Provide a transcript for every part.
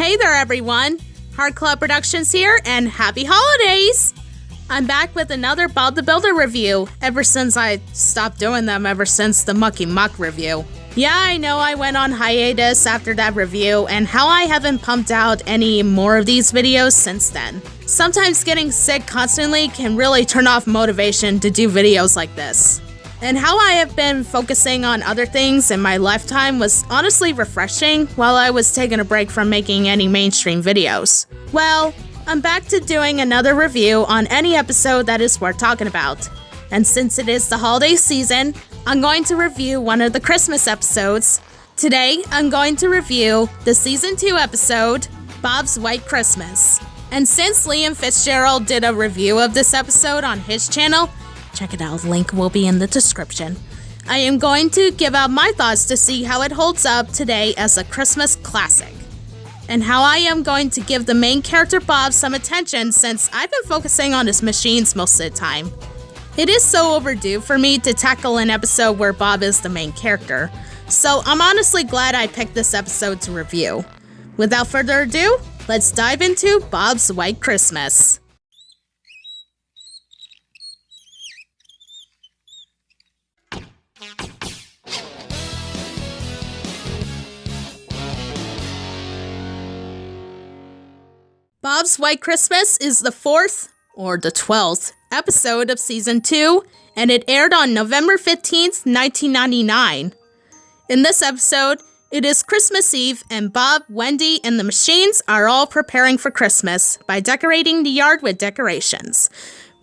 Hey there everyone! Heart Club Productions here, and happy holidays! I'm back with another Bob the Builder review, ever since I stopped doing them ever since the Mucky Muck review. Yeah, I know I went on hiatus after that review, and how I haven't pumped out any more of these videos since then. Sometimes getting sick constantly can really turn off motivation to do videos like this. And how I have been focusing on other things in my lifetime was honestly refreshing while I was taking a break from making any mainstream videos. Well, I'm back to doing another review on any episode that is worth talking about. And since it is the holiday season, I'm going to review one of the Christmas episodes. Today, I'm going to review the Season 2 episode, Bob's White Christmas. And since Liam Fitzgerald did a review of this episode on his channel, check it out, link will be in the description. I am going to give out my thoughts to see how it holds up today as a Christmas classic. And how I am going to give the main character Bob some attention since I've been focusing on his machines most of the time. It is so overdue for me to tackle an episode where Bob is the main character, so I'm honestly glad I picked this episode to review. Without further ado, let's dive into Bob's White Christmas. Bob's White Christmas is the 4th, or the 12th, episode of Season 2, and it aired on November 15th, 1999. In this episode, it is Christmas Eve, and Bob, Wendy, and the machines are all preparing for Christmas by decorating the yard with decorations.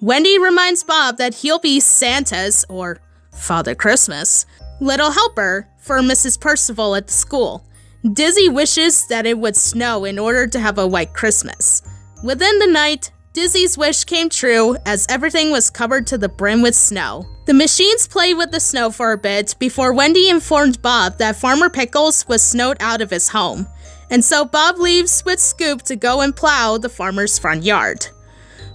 Wendy reminds Bob that he'll be Santa's, or Father Christmas, little helper for Mrs. Percival at the school. Dizzy wishes that it would snow in order to have a white Christmas. Within the night, Dizzy's wish came true as everything was covered to the brim with snow. The machines played with the snow for a bit before Wendy informed Bob that Farmer Pickles was snowed out of his home. And so Bob leaves with Scoop to go and plow the farmer's front yard,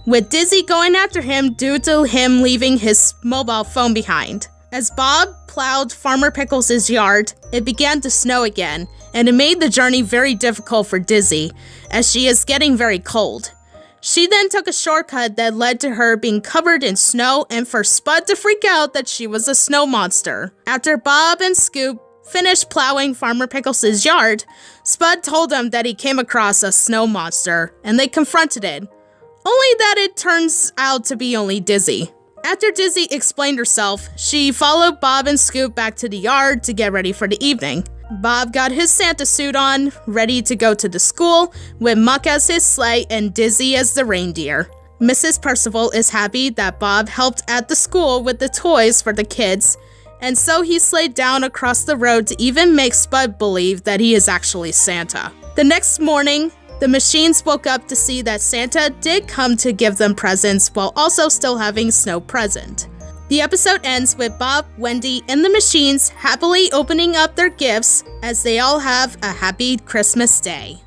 with Dizzy going after him due to him leaving his mobile phone behind. As Bob plowed Farmer Pickles' yard, it began to snow again, and it made the journey very difficult for Dizzy, as she is getting very cold. She then took a shortcut that led to her being covered in snow and for Spud to freak out that she was a snow monster. After Bob and Scoop finished plowing Farmer Pickles' yard, Spud told them that he came across a snow monster, and they confronted it. Only that it turns out to be only Dizzy. After Dizzy explained herself, she followed Bob and Scoop back to the yard to get ready for the evening. Bob got his Santa suit on, ready to go to the school, with Muck as his sleigh and Dizzy as the reindeer. Mrs. Percival is happy that Bob helped at the school with the toys for the kids, and so he sleighed down across the road to even make Spud believe that he is actually Santa. The next morning, the machines woke up to see that Santa did come to give them presents while also still having snow present. The episode ends with Bob, Wendy, and the machines happily opening up their gifts as they all have a happy Christmas day.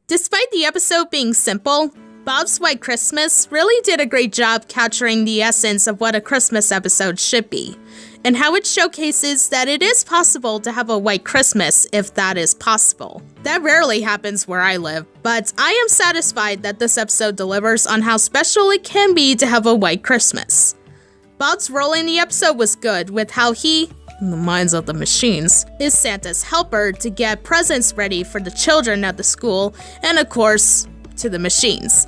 Despite the episode being simple, Bob's White Christmas really did a great job capturing the essence of what a Christmas episode should be, and how it showcases that it is possible to have a white Christmas if that is possible. That rarely happens where I live, but I am satisfied that this episode delivers on how special it can be to have a white Christmas. Bob's role in the episode was good, with how he, in the minds of the machines, is Santa's helper to get presents ready for the children at the school, and of course, to the machines.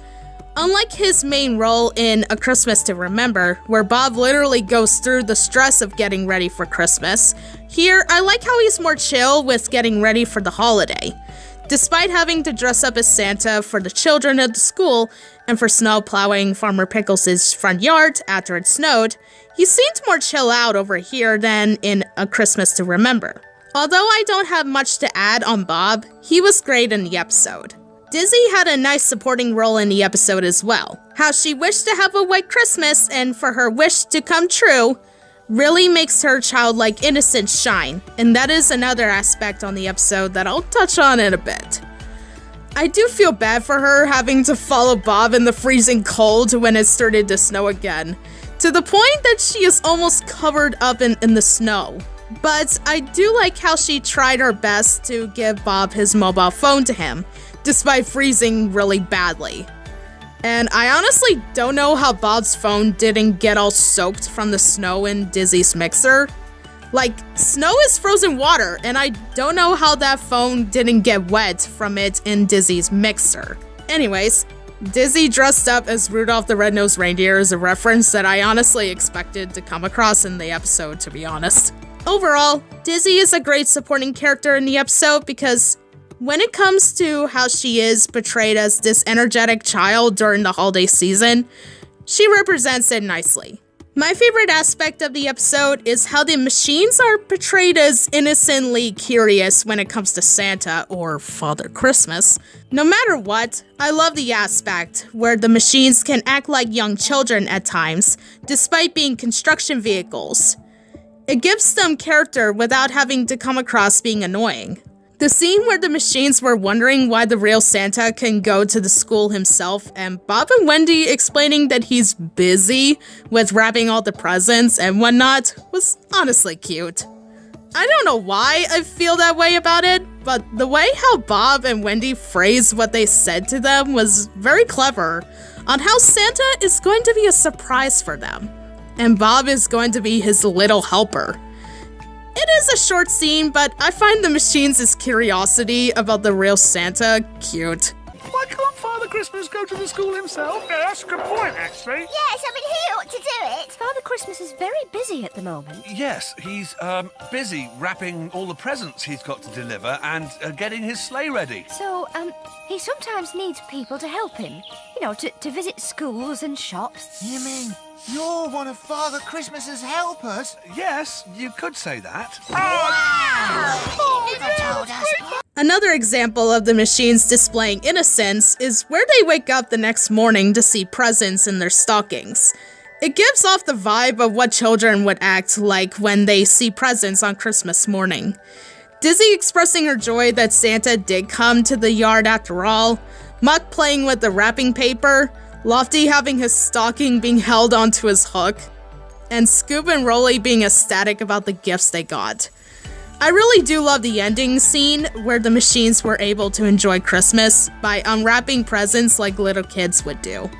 Unlike his main role in A Christmas to Remember, where Bob literally goes through the stress of getting ready for Christmas, here I like how he's more chill with getting ready for the holiday. Despite having to dress up as Santa for the children at the school and for snow plowing Farmer Pickles' front yard after it snowed, he seemed more chill out over here than in A Christmas to Remember. Although I don't have much to add on Bob, he was great in the episode. Dizzy had a nice supporting role in the episode as well. How she wished to have a white Christmas and for her wish to come true really makes her childlike innocence shine, and that is another aspect on the episode that I'll touch on in a bit. I do feel bad for her having to follow Bob in the freezing cold when it started to snow again, to the point that she is almost covered up in the snow. But I do like how she tried her best to give Bob his mobile phone to him, despite freezing really badly. And I honestly don't know how Bob's phone didn't get all soaked from the snow in Dizzy's mixer. Like, snow is frozen water, and I don't know how that phone didn't get wet from it in Dizzy's mixer. Anyways, Dizzy dressed up as Rudolph the Red-Nosed Reindeer is a reference that I honestly expected to come across in the episode, to be honest. Overall, Dizzy is a great supporting character in the episode because when it comes to how she is portrayed as this energetic child during the holiday season, she represents it nicely. My favorite aspect of the episode is how the machines are portrayed as innocently curious when it comes to Santa or Father Christmas. No matter what, I love the aspect where the machines can act like young children at times, despite being construction vehicles. It gives them character without having to come across being annoying. The scene where the machines were wondering why the real Santa can go to the school himself and Bob and Wendy explaining that he's busy with wrapping all the presents and whatnot was honestly cute. I don't know why I feel that way about it, but the way how Bob and Wendy phrased what they said to them was very clever on how Santa is going to be a surprise for them, and Bob is going to be his little helper. It is a short scene, but I find the machines' curiosity about the real Santa cute. Why can't Father Christmas go to the school himself? Yeah, that's a good point, actually. Yes, I mean, he ought to do it. Father Christmas is very busy at the moment. Yes, he's busy wrapping all the presents he's got to deliver and getting his sleigh ready. So, he sometimes needs people to help him. You know, to visit schools and shops. You mean you're one of Father Christmas's helpers? Yes, you could say that. Wow! He never told us. Another example of the machines displaying innocence is where they wake up the next morning to see presents in their stockings. It gives off the vibe of what children would act like when they see presents on Christmas morning. Dizzy expressing her joy that Santa did come to the yard after all, Muck playing with the wrapping paper, Lofty having his stocking being held onto his hook, and Scoop and Rolly being ecstatic about the gifts they got. I really do love the ending scene where the machines were able to enjoy Christmas by unwrapping presents like little kids would do.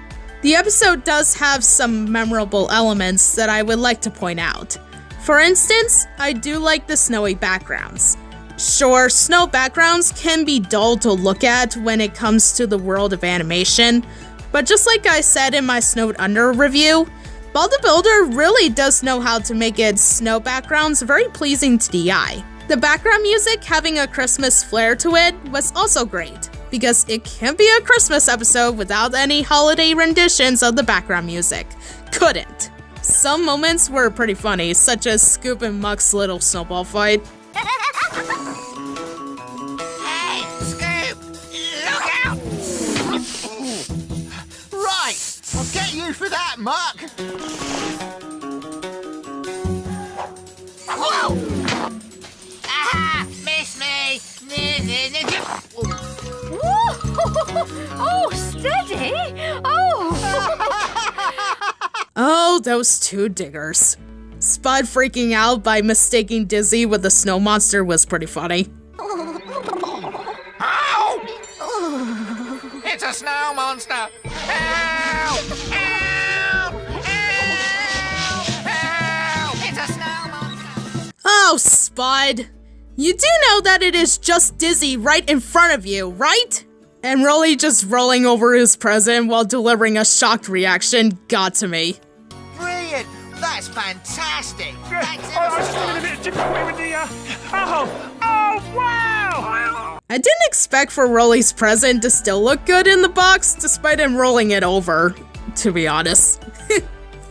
The episode does have some memorable elements that I would like to point out. For instance, I do like the snowy backgrounds. Sure, snow backgrounds can be dull to look at when it comes to the world of animation, but just like I said in my Snowed Under review, Bob the Builder really does know how to make its snow backgrounds very pleasing to the eye. The background music having a Christmas flair to it was also great, because it can't be a Christmas episode without any holiday renditions of the background music. Couldn't. Some moments were pretty funny, such as Scoop and Muck's little snowball fight. Hey, Scoop! Look out! Right, I'll get you for that, Muck! Whoa! Aha! Miss me! Oh, steady! Oh! Oh, those two diggers. Spud freaking out by mistaking Dizzy with the snow monster was pretty funny. Ow! It's a snow monster! Ow! Ow! Ow! Ow! It's a snow monster! Oh, Spud! You do know that it is just Dizzy right in front of you, right? And Rolly just rolling over his present while delivering a shocked reaction got to me. Brilliant! That's fantastic! Yeah, Thanks I ever was so feeling a much. bit difficult with the, oh, wow! I didn't expect for Rolly's present to still look good in the box, despite him rolling it over, to be honest.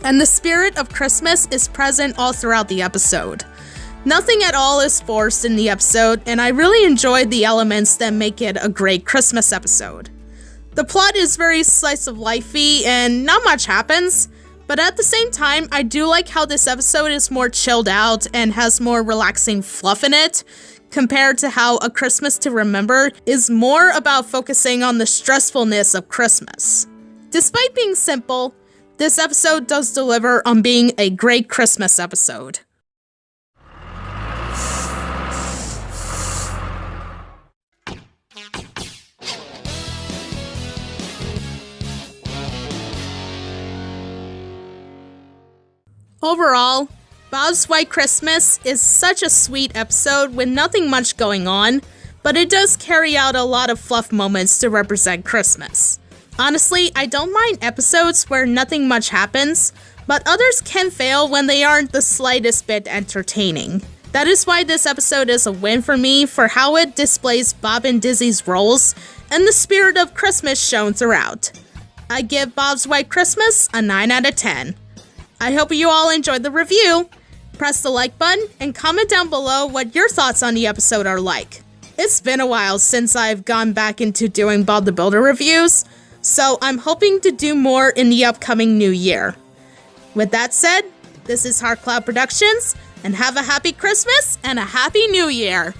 And the spirit of Christmas is present all throughout the episode. Nothing at all is forced in the episode, and I really enjoyed the elements that make it a great Christmas episode. The plot is very slice-of-life-y, and not much happens, but at the same time, I do like how this episode is more chilled out and has more relaxing fluff in it, compared to how A Christmas to Remember is more about focusing on the stressfulness of Christmas. Despite being simple, this episode does deliver on being a great Christmas episode. Overall, Bob's White Christmas is such a sweet episode with nothing much going on, but it does carry out a lot of fluff moments to represent Christmas. Honestly, I don't mind episodes where nothing much happens, but others can fail when they aren't the slightest bit entertaining. That is why this episode is a win for me for how it displays Bob and Dizzy's roles and the spirit of Christmas shown throughout. I give Bob's White Christmas a 9 out of 10. I hope you all enjoyed the review. Press the like button and comment down below what your thoughts on the episode are like. It's been a while since I've gone back into doing Bob the Builder reviews, so I'm hoping to do more in the upcoming new year. With that said, this is Heart Cloud Productions, and have a happy Christmas and a happy New Year!